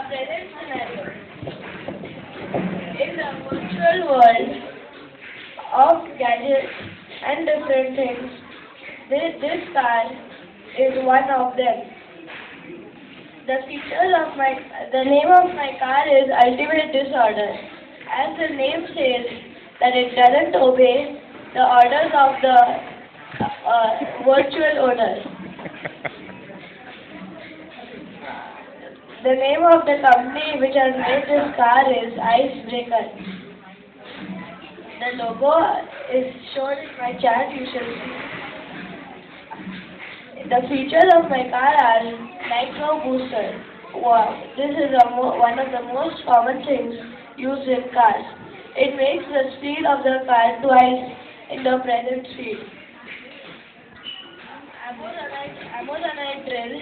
present scenario. In the virtual world of gadgets and different things, this car is one of them. The name of my car is Ultimate Disorder. As the name says, that it doesn't obey the orders of the virtual owner. The name of the company which has made this car is Icebreaker. The logo is shown in my chart, you shall see. The features of my car are Nitro Booster. Wow, this is one of the most common things used in cars. It makes the speed of the car twice in the present speed. Amazonite drill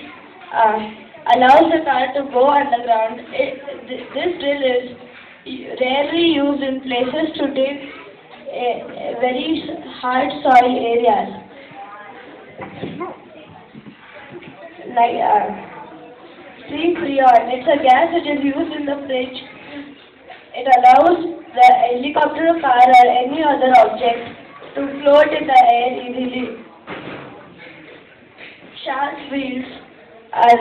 allows the car to go underground. This drill is rarely used in places to dig very hard soil areas. Like C-Freon, it's a gas which is used in the fridge. It allows the helicopter, car, or any other object to float in the air easily. Shark wheels are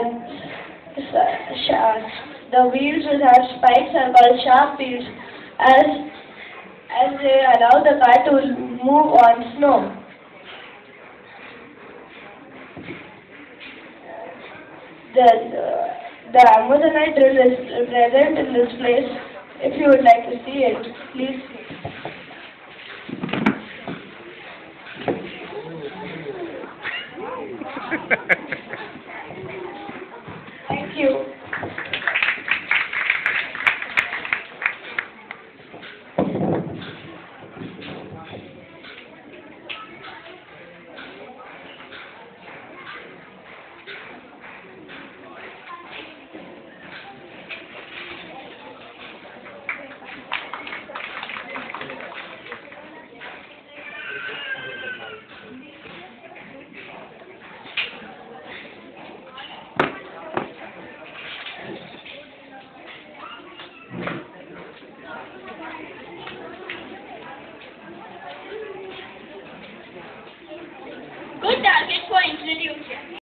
the wheels which have spikes are called shark wheels, as they allow the car to move on snow. The Amazonite drill is present in this place. If you would like to see it, please see. Thank you.